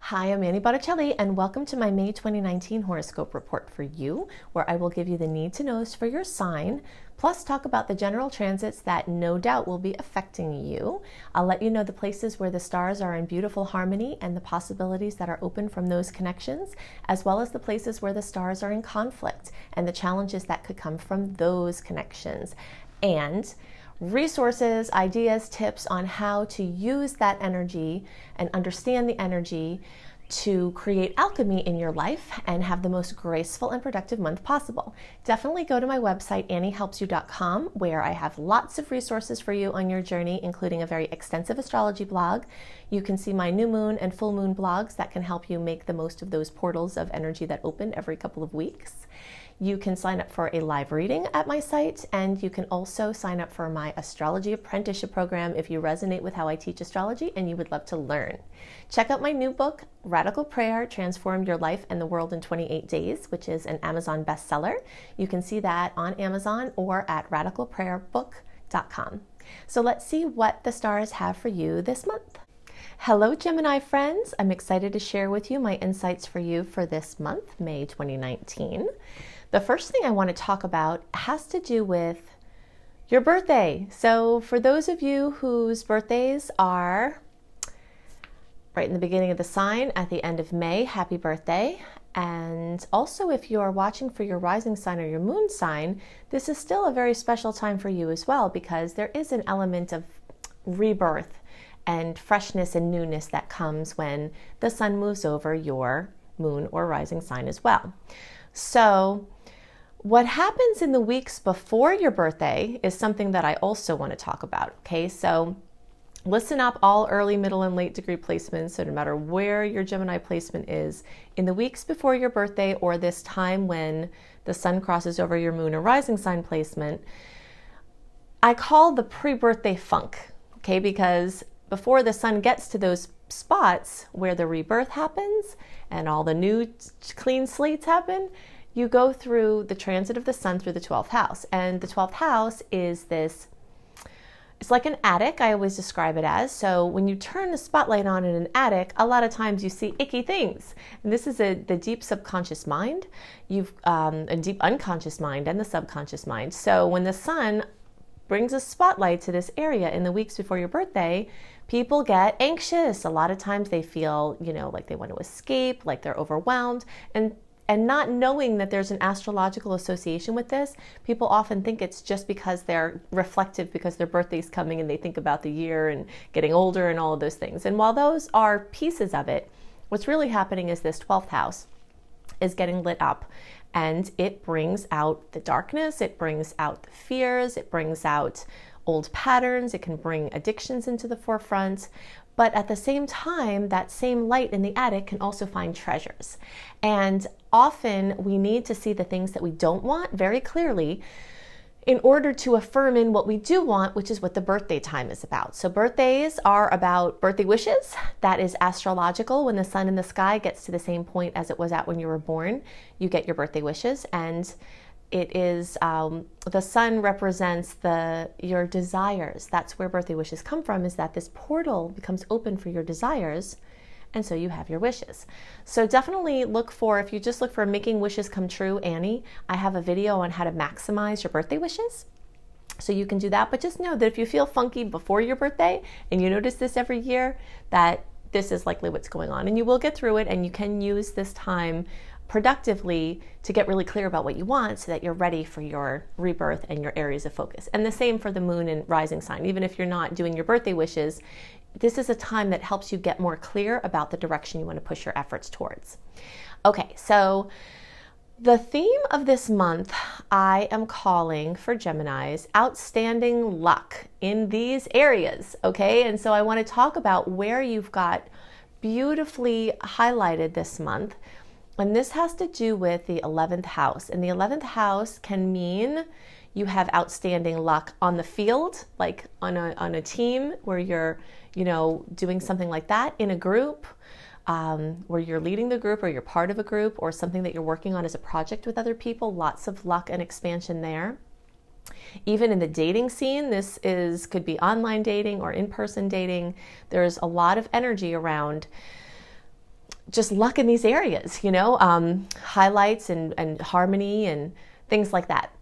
Hi, I'm Annie Botticelli, and welcome to my May 2019 horoscope report for you, where I will give you the need-to-knows for your sign, plus talk about the general transits that no doubt will be affecting you. I'll let you know the places where the stars are in beautiful harmony and the possibilities that are open from those connections, as well as the places where the stars are in conflict and the challenges that could come from those connections. And resources, ideas, tips on how to use that energy and understand the energy to create alchemy in your life and have the most graceful and productive month possible. Definitely go to my website, anniehelpsyou.com, where I have lots of resources for you on your journey, including a very extensive astrology blog. You can see my new moon and full moon blogs that can help you make the most of those portals of energy that open every couple of weeks. You can sign up for a live reading at my site, and you can also sign up for my astrology apprenticeship program if you resonate with how I teach astrology and you would love to learn. Check out my new book, Radical Prayer, Transform Your Life and the World in 28 Days, which is an Amazon bestseller. You can see that on Amazon or at radicalprayerbook.com. So let's see what the stars have for you this month. Hello, Gemini friends. I'm excited to share with you my insights for you for this month, May 2019. The first thing I want to talk about has to do with your birthday. So for those of you whose birthdays are right in the beginning of the sign at the end of May, happy birthday. And also if you are watching for your rising sign or your moon sign, this is still a very special time for you as well, because there is an element of rebirth and freshness and newness that comes when the sun moves over your moon or rising sign as well. So what happens in the weeks before your birthday is something that I also want to talk about, okay? So listen up, all early, middle, and late degree placements. So no matter where your Gemini placement is, in the weeks before your birthday or this time when the sun crosses over your moon or rising sign placement, I call the pre-birthday funk, okay? Because before the sun gets to those spots where the rebirth happens and all the new clean slates happen, you go through the transit of the sun through the 12th house. And the 12th house is this, it's like an attic, I always describe it as. So when you turn the spotlight on in an attic, a lot of times you see icky things. And this is the deep subconscious mind, a deep unconscious mind and the subconscious mind. So when the sun brings a spotlight to this area in the weeks before your birthday, people get anxious. A lot of times they feel, like they want to escape, like they're overwhelmed. And not knowing that there's an astrological association with this, people often think it's just because they're reflective because their birthday's coming and they think about the year and getting older and all of those things. And while those are pieces of it, what's really happening is this 12th house is getting lit up, and it brings out the darkness, it brings out the fears, it brings out old patterns, it can bring addictions into the forefront. But at the same time, that same light in the attic can also find treasures. And often we need to see the things that we don't want very clearly in order to affirm in what we do want, which is what the birthday time is about. So birthdays are about birthday wishes. That is astrological. When the sun in the sky gets to the same point as it was at when you were born, you get your birthday wishes. And it is, the sun represents your desires. That's where birthday wishes come from, is that this portal becomes open for your desires, and so you have your wishes. So definitely look for, if you just look for making wishes come true, Annie, I have a video on how to maximize your birthday wishes. So you can do that, but just know that if you feel funky before your birthday, and you notice this every year, that this is likely what's going on. And you will get through it, and you can use this time productively to get really clear about what you want so that you're ready for your rebirth and your areas of focus. And the same for the moon and rising sign. Even if you're not doing your birthday wishes, this is a time that helps you get more clear about the direction you want to push your efforts towards. Okay, so the theme of this month I am calling for Geminis outstanding luck in these areas, okay? And so I want to talk about where you've got beautifully highlighted this month. And this has to do with the 11th house. And the 11th house can mean you have outstanding luck on the field, like on a team where you're, doing something like that, in a group, where you're leading the group or you're part of a group, or something that you're working on as a project with other people. Lots of luck and expansion there. Even in the dating scene, could be online dating or in-person dating. There's a lot of energy around just luck in these areas, highlights and harmony and things like that.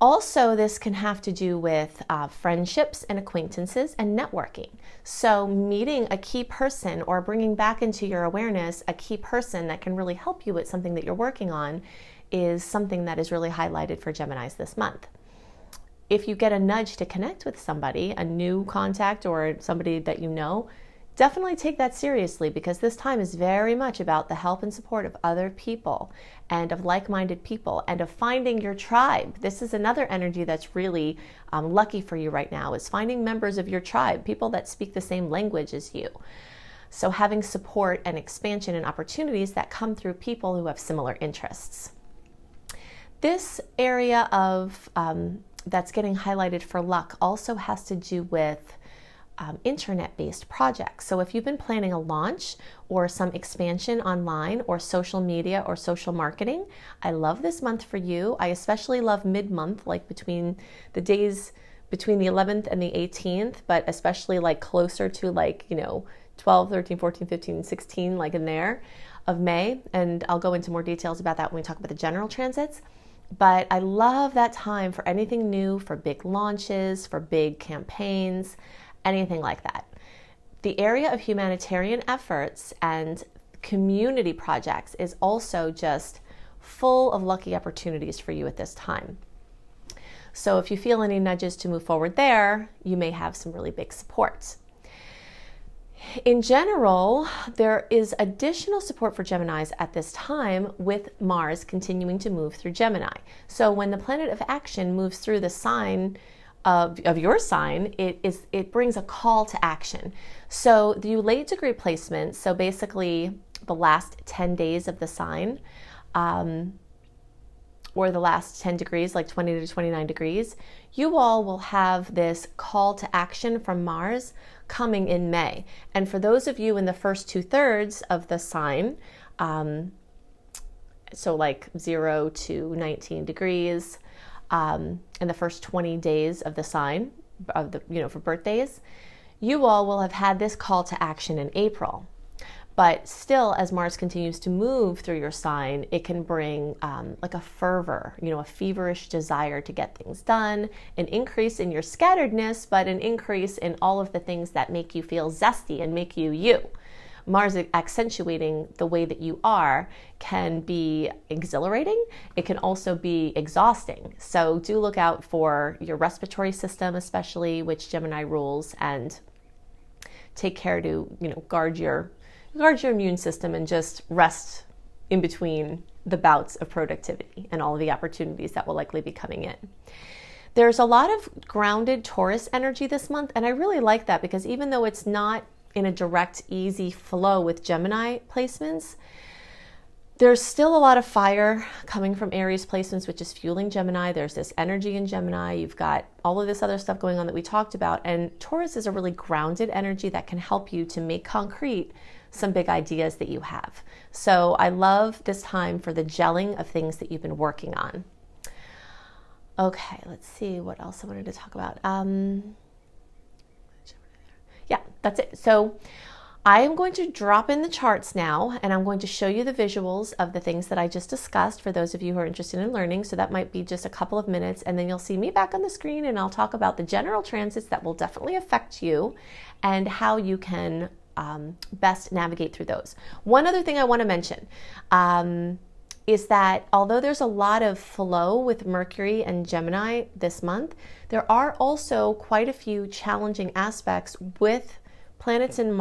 Also, this can have to do with friendships and acquaintances and networking. So meeting a key person or bringing back into your awareness a key person that can really help you with something that you're working on is something that is really highlighted for Geminis this month. If you get a nudge to connect with somebody, a new contact or somebody that you know, definitely take that seriously, because this time is very much about the help and support of other people and of like-minded people and of finding your tribe. This is another energy that's really lucky for you right now, is finding members of your tribe, people that speak the same language as you. So having support and expansion and opportunities that come through people who have similar interests. This area of that's getting highlighted for luck also has to do with internet-based projects. So if you've been planning a launch or some expansion online or social media or social marketing, I love this month for you. I especially love mid-month, like between the days between the 11th and the 18th, but especially like closer to 12, 13, 14, 15, 16, like in there of May. And I'll go into more details about that when we talk about the general transits. But I love that time for anything new, for big launches, for big campaigns, anything like that. The area of humanitarian efforts and community projects is also just full of lucky opportunities for you at this time. So if you feel any nudges to move forward there, you may have some really big support. In general, there is additional support for Geminis at this time with Mars continuing to move through Gemini. So when the planet of action moves through the sign of your sign, it brings a call to action. So the late degree placements, so basically the last 10 days of the sign, or the last 10 degrees, like 20 to 29 degrees, you all will have this call to action from Mars coming in May. And for those of you in the first 2/3 of the sign, so like 0 to 19 degrees, in the first 20 days of the sign, of the, for birthdays, you all will have had this call to action in April. But still, as Mars continues to move through your sign, it can bring like a fervor, a feverish desire to get things done, an increase in your scatteredness, but an increase in all of the things that make you feel zesty and make you you. Mars accentuating the way that you are can be exhilarating. It can also be exhausting. So do look out for your respiratory system, especially, which Gemini rules, and take care to, guard your immune system and just rest in between the bouts of productivity and all of the opportunities that will likely be coming in. There's a lot of grounded Taurus energy this month, and I really like that, because even though it's not in a direct, easy flow with Gemini placements, there's still a lot of fire coming from Aries placements, which is fueling Gemini. There's this energy in Gemini. You've got all of this other stuff going on that we talked about, and Taurus is a really grounded energy that can help you to make concrete some big ideas that you have. So I love this time for the gelling of things that you've been working on. Okay, let's see what else I wanted to talk about. Yeah, that's it. So I am going to drop in the charts now, and I'm going to show you the visuals of the things that I just discussed for those of you who are interested in learning. So that might be just a couple of minutes, and then you'll see me back on the screen, and I'll talk about the general transits that will definitely affect you and how you can best navigate through those. One other thing I want to mention is that although there's a lot of flow with Mercury and Gemini this month, there are also quite a few challenging aspects with planets in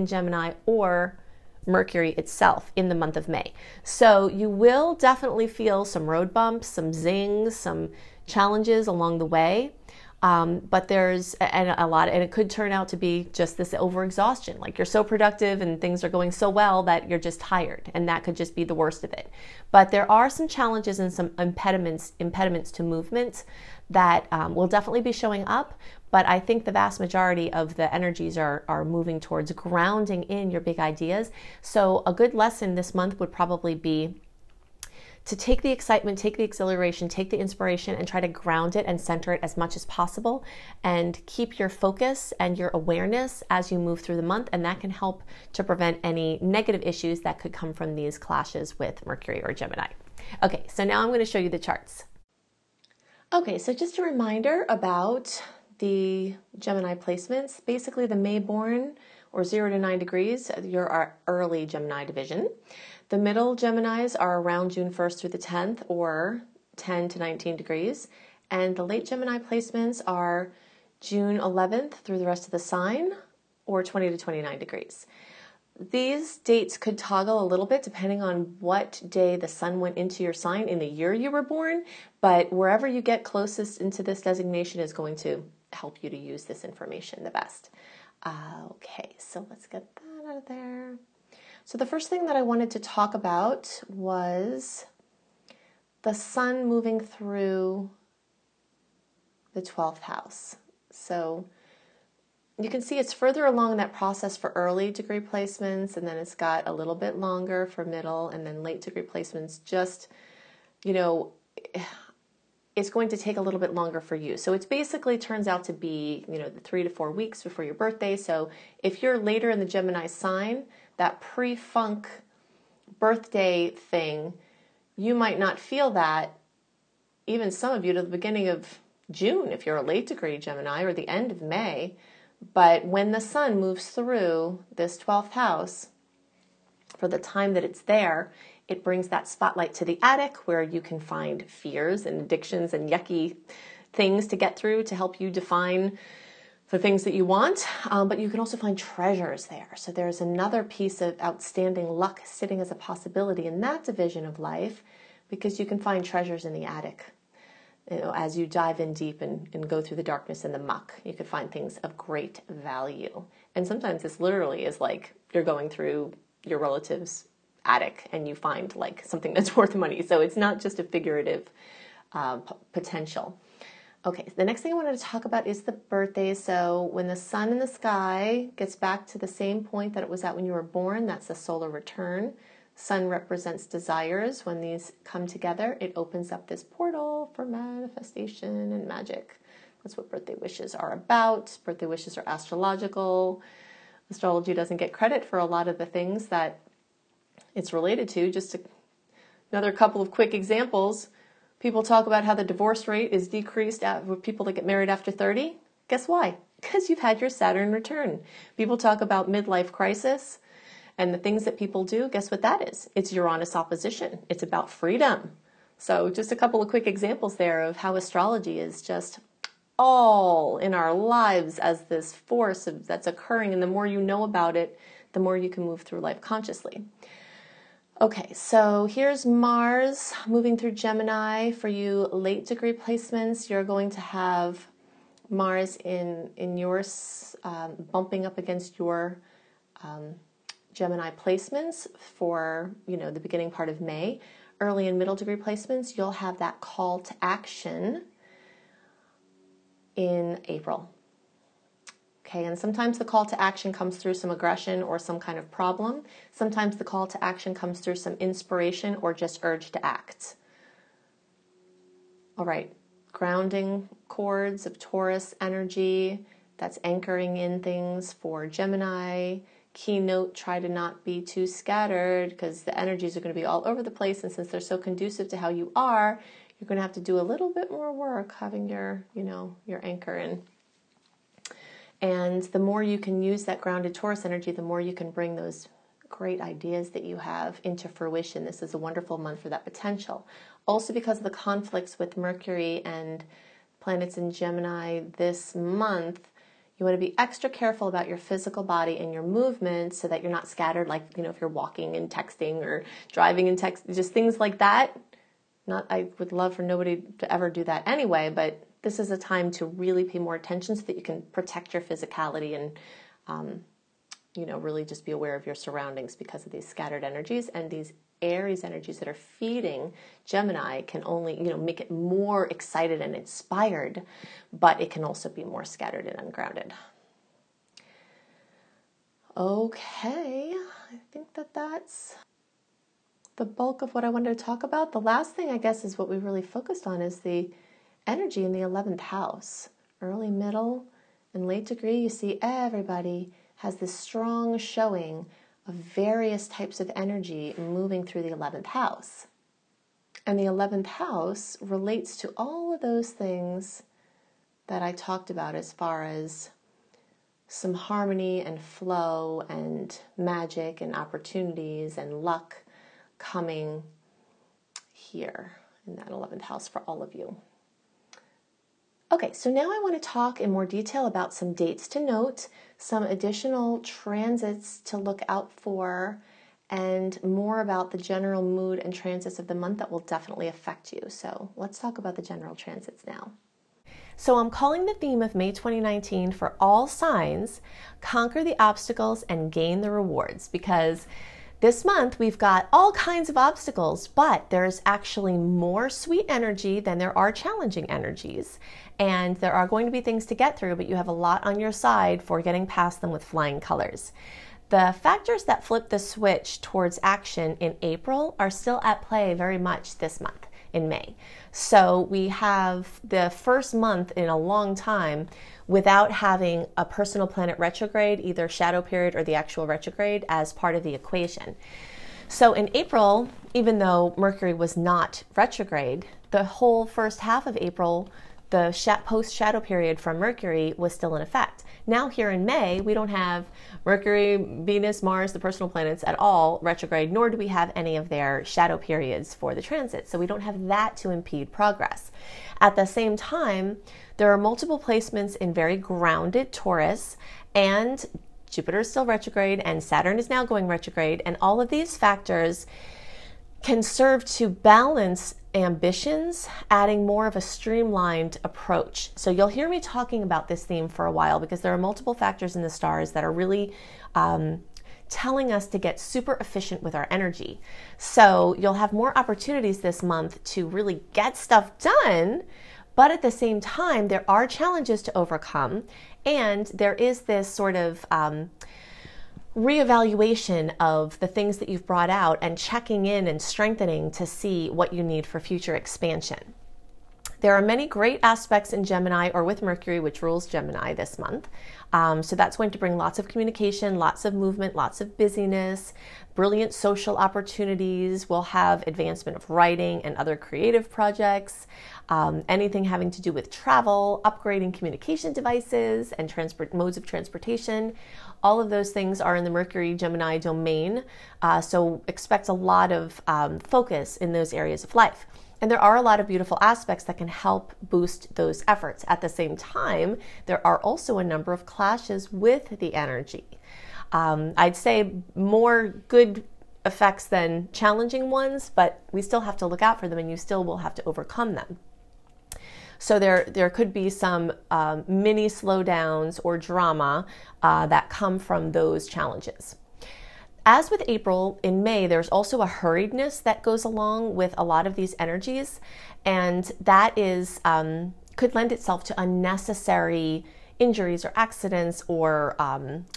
Gemini or Mercury itself in the month of May. So you will definitely feel some road bumps, some zings, some challenges along the way. But there's a lot, and it could turn out to be just this overexhaustion. Like you're so productive and things are going so well that you're just tired, and that could just be the worst of it. But there are some challenges and some impediments to movement that will definitely be showing up. But I think the vast majority of the energies are moving towards grounding in your big ideas. So a good lesson this month would probably be to take the excitement, take the exhilaration, take the inspiration, and try to ground it and center it as much as possible, and keep your focus and your awareness as you move through the month, and that can help to prevent any negative issues that could come from these clashes with Mercury or Gemini. Okay, so now I'm going to show you the charts. Okay, so just a reminder about the Gemini placements. Basically, the May-born, or 0 to 9 degrees, you're our early Gemini division. The middle Geminis are around June 1st through the 10th, or 10 to 19 degrees. And the late Gemini placements are June 11th through the rest of the sign, or 20 to 29 degrees. These dates could toggle a little bit depending on what day the sun went into your sign in the year you were born, but wherever you get closest into this designation is going to help you to use this information the best. Okay, so let's get that out of there. So the first thing that I wanted to talk about was the sun moving through the 12th house. So you can see it's further along in that process for early degree placements, and then it's got a little bit longer for middle, and then late degree placements just, you know, it's going to take a little bit longer for you. So it's basically turns out to be, you know, the 3 to 4 weeks before your birthday. So if you're later in the Gemini sign, that pre-funk birthday thing, you might not feel that, even some of you, to the beginning of June, if you're a late degree Gemini, or the end of May. But when the sun moves through this 12th house, for the time that it's there, it brings that spotlight to the attic, where you can find fears and addictions and yucky things to get through to help you define the things that you want. But you can also find treasures there. So there's another piece of outstanding luck sitting as a possibility in that division of life, because you can find treasures in the attic. You know, as you dive in deep and go through the darkness and the muck, you could find things of great value. And sometimes this literally is like you're going through your relative's attic and you find like something that's worth money. So it's not just a figurative potential. Okay, the next thing I wanted to talk about is the birthday. So when the sun in the sky gets back to the same point that it was at when you were born, that's the solar return. Sun represents desires. When these come together, it opens up this portal for manifestation and magic. That's what birthday wishes are about. Birthday wishes are astrological. Astrology doesn't get credit for a lot of the things that it's related to. Just another couple of quick examples. People talk about how the divorce rate is decreased with people that get married after 30. Guess why? Because you've had your Saturn return. People talk about midlife crisis. And the things that people do, guess what that is? It's Uranus opposition. It's about freedom. So just a couple of quick examples there of how astrology is just all in our lives as this force that's occurring. And the more you know about it, the more you can move through life consciously. Okay, so here's Mars moving through Gemini. For you late degree placements, you're going to have Mars in yours bumping up against your Gemini placements for, you know, the beginning part of May. Early and middle degree placements, you'll have that call to action in April. Okay, and sometimes the call to action comes through some aggression or some kind of problem. Sometimes the call to action comes through some inspiration or just urge to act. All right, grounding chords of Taurus energy, that's anchoring in things for Gemini. Keynote, try to not be too scattered, because the energies are going to be all over the place, and since they're so conducive to how you are, you're going to have to do a little bit more work having your, you know, your anchor in. And the more you can use that grounded Taurus energy, the more you can bring those great ideas that you have into fruition. This is a wonderful month for that potential. Also, because of the conflicts with Mercury and planets in Gemini this month, you want to be extra careful about your physical body and your movement so that you're not scattered, like, you know, if you're walking and texting or driving and texting, just things like that. I would love for nobody to ever do that anyway, but this is a time to really pay more attention so that you can protect your physicality and, you know, really just be aware of your surroundings, because of these scattered energies. And these Aries energies that are feeding Gemini can only, you know, make it more excited and inspired, but it can also be more scattered and ungrounded. Okay, I think that's the bulk of what I wanted to talk about. The last thing, I guess, is what we really focused on is the energy in the 11th house. Early, middle, and late degree, you see everybody has this strong showing of various types of energy moving through the 11th house. And the 11th house relates to all of those things that I talked about as far as some harmony and flow and magic and opportunities and luck coming here in that 11th house for all of you. Okay, so now I want to talk in more detail about some dates to note, some additional transits to look out for, and more about the general mood and transits of the month that will definitely affect you. So let's talk about the general transits now. So I'm calling the theme of May 2019 for all signs, conquer the obstacles and gain the rewards, because this month we've got all kinds of obstacles, but there's actually more sweet energy than there are challenging energies. And there are going to be things to get through, but you have a lot on your side for getting past them with flying colors. The factors that flip the switch towards action in April are still at play very much this month in May. So we have the first month in a long time without having a personal planet retrograde, either shadow period or the actual retrograde, as part of the equation. So in April, even though Mercury was not retrograde, the whole first half of April, the post-shadow period from Mercury was still in effect. Now here in May, we don't have Mercury, Venus, Mars, the personal planets at all retrograde, nor do we have any of their shadow periods for the transit. So we don't have that to impede progress. At the same time, there are multiple placements in very grounded Taurus, and Jupiter is still retrograde, and Saturn is now going retrograde, and all of these factors can serve to balance ambitions, adding more of a streamlined approach. So you'll hear me talking about this theme for a while because there are multiple factors in the stars that are really telling us to get super efficient with our energy. So you'll have more opportunities this month to really get stuff done, but at the same time, there are challenges to overcome, and there is this sort of reevaluation of the things that you've brought out and checking in and strengthening to see what you need for future expansion. There are many great aspects in Gemini or with Mercury, which rules Gemini this month. So that's going to bring lots of communication, lots of movement, lots of busyness, brilliant social opportunities. We'll have advancement of writing and other creative projects, anything having to do with travel, upgrading communication devices and modes of transportation. All of those things are in the Mercury Gemini domain. So expect a lot of focus in those areas of life. And there are a lot of beautiful aspects that can help boost those efforts. At the same time, there are also a number of clashes with the energy. I'd say more good effects than challenging ones, but we still have to look out for them and you still will have to overcome them. So there could be some mini slowdowns or drama that come from those challenges. As with April, in May, there's also a hurriedness that goes along with a lot of these energies, and that is could lend itself to unnecessary injuries or accidents or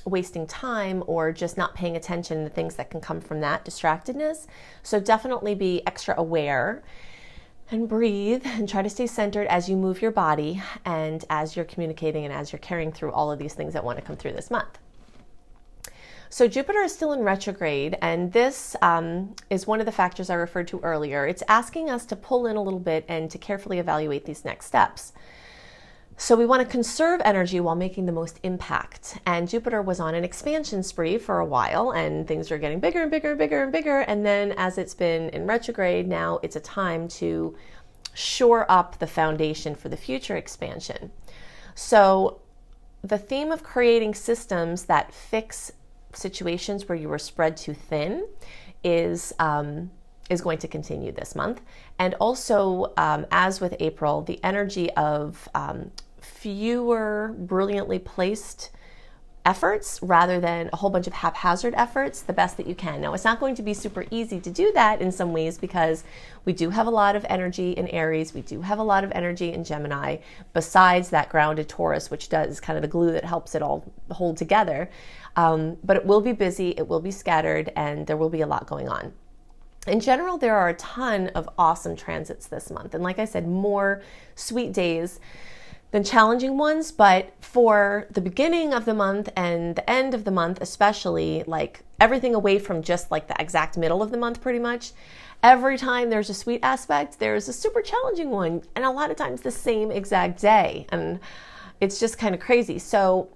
wasting time or just not paying attention to things that can come from that distractedness. So definitely be extra aware and breathe and try to stay centered as you move your body and as you're communicating and as you're carrying through all of these things that want to come through this month. So Jupiter is still in retrograde, and this is one of the factors I referred to earlier. It's asking us to pull in a little bit and to carefully evaluate these next steps. So we want to conserve energy while making the most impact. And Jupiter was on an expansion spree for a while, and things are getting bigger and bigger and bigger and bigger. And then as it's been in retrograde, now it's a time to shore up the foundation for the future expansion. So the theme of creating systems that fix situations where you were spread too thin is going to continue this month. And also, as with April, the energy of fewer brilliantly placed efforts rather than a whole bunch of haphazard efforts, the best that you can. Now, it's not going to be super easy to do that in some ways because we do have a lot of energy in Aries, we do have a lot of energy in Gemini, besides that grounded Taurus, which is kind of the glue that helps it all hold together. But it will be busy, it will be scattered, and there will be a lot going on. In general, there are a ton of awesome transits this month. And like I said, more sweet days than challenging ones. But for the beginning of the month and the end of the month, especially, like everything away from just like the exact middle of the month, pretty much, every time there's a sweet aspect, there's a super challenging one. And a lot of times the same exact day. And it's just kind of crazy. So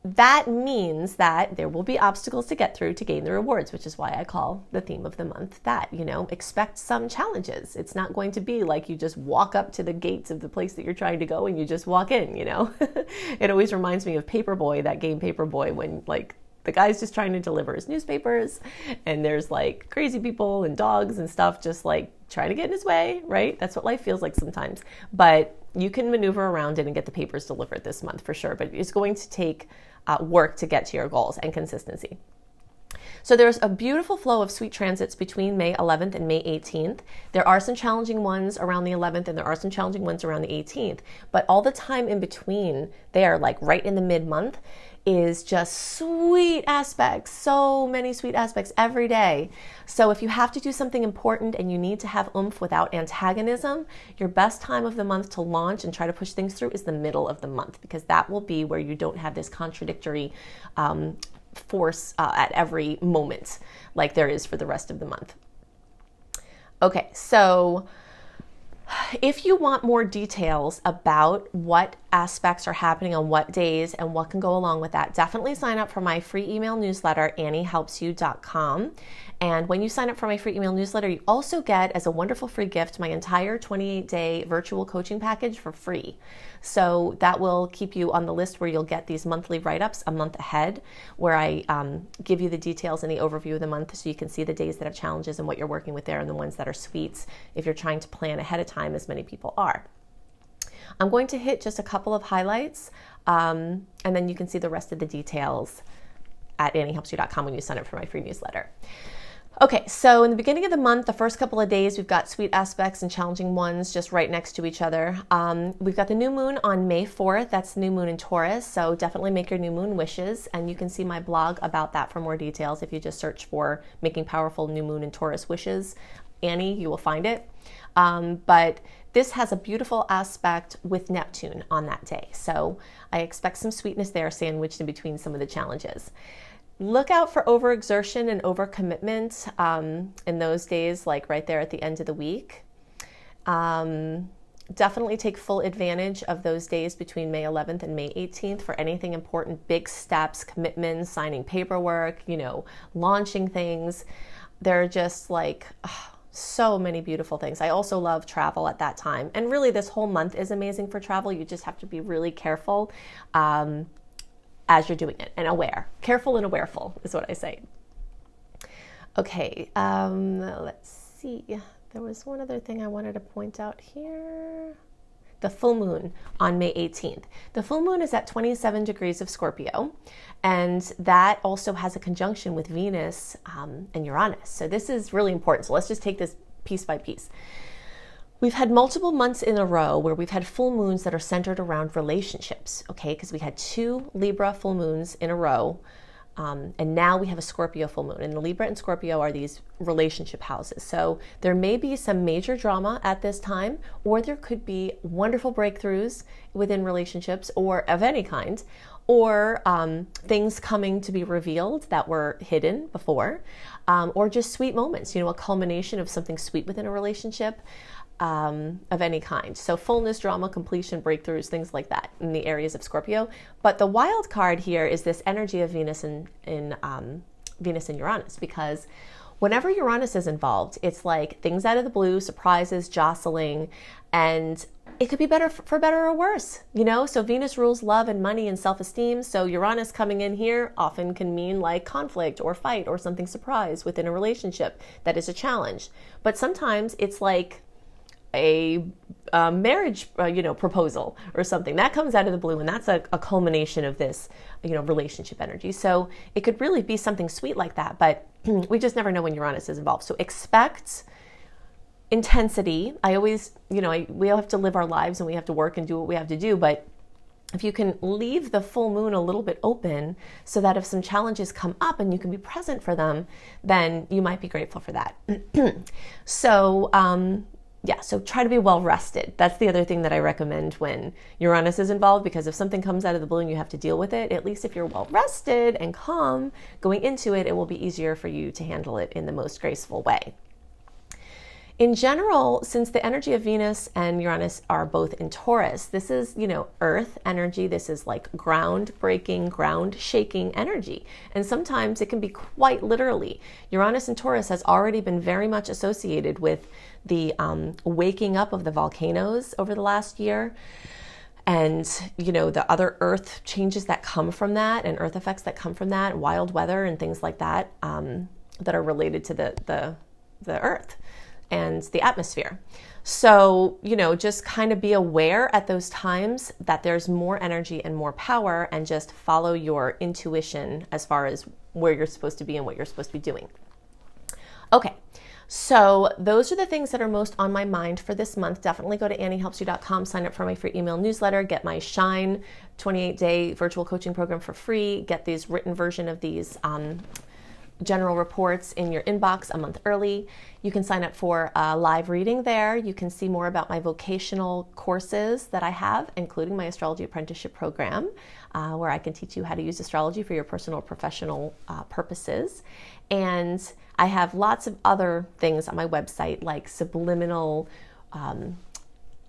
that means that there will be obstacles to get through to gain the rewards, which is why I call the theme of the month that, expect some challenges. It's not going to be like you just walk up to the gates of the place that you're trying to go and you just walk in, It always reminds me of Paperboy, that game Paperboy, when like the guy's just trying to deliver his newspapers and there's like crazy people and dogs and stuff just like trying to get in his way, right? That's what life feels like sometimes. But you can maneuver around it and get the papers delivered this month for sure. But it's going to take work to get to your goals and consistency. So there's a beautiful flow of sweet transits between May 11th and May 18th. There are some challenging ones around the 11th and there are some challenging ones around the 18th. But all the time in between, they are like right in the mid-month, is just sweet aspects, so many sweet aspects every day. So if you have to do something important and you need to have oomph without antagonism, your best time of the month to launch and try to push things through is the middle of the month, because that will be where you don't have this contradictory force at every moment like there is for the rest of the month. Okay, so if you want more details about what aspects are happening on what days and what can go along with that, definitely sign up for my free email newsletter, AnnieHelpsYou.com. And when you sign up for my free email newsletter, you also get, as a wonderful free gift, my entire 28-day virtual coaching package for free. So that will keep you on the list where you'll get these monthly write-ups a month ahead, where I give you the details and the overview of the month so you can see the days that have challenges and what you're working with there and the ones that are sweets if you're trying to plan ahead of time, as many people are. I'm going to hit just a couple of highlights, and then you can see the rest of the details at AnnieHelpsYou.com when you sign up for my free newsletter. Okay, so in the beginning of the month, the first couple of days, we've got sweet aspects and challenging ones just right next to each other. We've got the new moon on May 4th. That's the new moon in Taurus, so definitely make your new moon wishes, and you can see my blog about that for more details. If you just search for Making Powerful New Moon in Taurus Wishes, Annie, you will find it. But this has a beautiful aspect with Neptune on that day, so I expect some sweetness there sandwiched in between some of the challenges. Look out for overexertion and overcommitment in those days, like right there at the end of the week. Definitely take full advantage of those days between May 11th and May 18th for anything important, big steps, commitments, signing paperwork, launching things. They're just like so many beautiful things. I also love travel at that time. And really this whole month is amazing for travel. You just have to be really careful as you're doing it, and aware. Careful and awareful is what I say. Okay, let's see. There was one other thing I wanted to point out here. The full moon on May 18th. The full moon is at 27 degrees of Scorpio, and that also has a conjunction with Venus and Uranus. So this is really important. So let's just take this piece by piece. We've had multiple months in a row where we've had full moons that are centered around relationships, okay? Because we had 2 Libra full moons in a row, and now we have a Scorpio full moon. And the Libra and Scorpio are these relationship houses. So there may be some major drama at this time, or there could be wonderful breakthroughs within relationships or of any kind, or things coming to be revealed that were hidden before, or just sweet moments, a culmination of something sweet within a relationship. Of any kind. So fullness, drama, completion, breakthroughs, things like that in the areas of Scorpio. But the wild card here is this energy of Venus in Venus and Uranus, because whenever Uranus is involved, it's like things out of the blue, surprises, jostling, and it could be better for better or worse, So Venus rules love and money and self-esteem. So Uranus coming in here often can mean like conflict or fight or something surprise within a relationship that is a challenge. But sometimes it's like a marriage, proposal or something that comes out of the blue, and that's a culmination of this, relationship energy. So it could really be something sweet like that, but we just never know when Uranus is involved. So expect intensity. I always, we all have to live our lives and we have to work and do what we have to do, but if you can leave the full moon a little bit open so that if some challenges come up and you can be present for them, then you might be grateful for that. So try to be well rested. That's the other thing that I recommend when Uranus is involved, because if something comes out of the blue and you have to deal with it, at least if you're well rested and calm going into it, it will be easier for you to handle it in the most graceful way. In general, since the energy of Venus and Uranus are both in Taurus, this is, earth energy. This is like ground-breaking, ground-shaking energy. And sometimes it can be quite literally. Uranus in Taurus has already been very much associated with the waking up of the volcanoes over the last year. And, the other earth changes that come from that and earth effects that come from that, wild weather and things like that, that are related to the earth and the atmosphere. So, just kind of be aware at those times that there's more energy and more power, and just follow your intuition as far as where you're supposed to be and what you're supposed to be doing. Okay. So those are the things that are most on my mind for this month. Definitely go to AnnieHelpsYou.com, sign up for my free email newsletter, get my Shine 28-day virtual coaching program for free, get these written version of these general reports in your inbox a month early. You can sign up for a live reading there. You can see more about my vocational courses that I have, including my astrology apprenticeship program, where I can teach you how to use astrology for your personal or professional purposes. And I have lots of other things on my website, like subliminal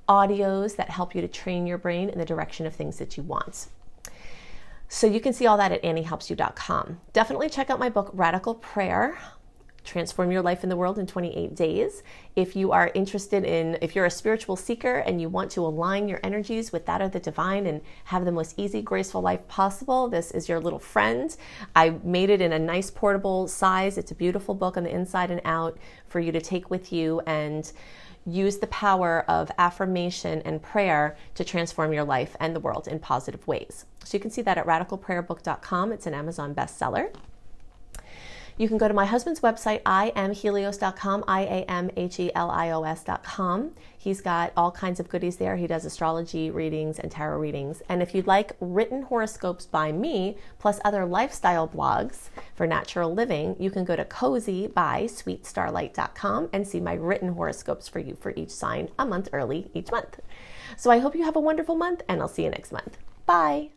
audios that help you to train your brain in the direction of things that you want. So you can see all that at AnnieHelpsYou.com. Definitely check out my book, Radical Prayer, Transform Your Life in the World in 28 Days. If you are interested if you're a spiritual seeker and you want to align your energies with that of the divine and have the most easy, graceful life possible, this is your little friend. I made it in a nice portable size. It's a beautiful book on the inside and out for you to take with you and use the power of affirmation and prayer to transform your life and the world in positive ways. So you can see that at radicalprayerbook.com. It's an Amazon bestseller. You can go to my husband's website, iamhelios.com, iamhelios.com. He's got all kinds of goodies there. He does astrology readings and tarot readings. And if you'd like written horoscopes by me, plus other lifestyle blogs for natural living, you can go to cozybysweetstarlight.com and see my written horoscopes for you for each sign a month early each month. So I hope you have a wonderful month, and I'll see you next month. Bye.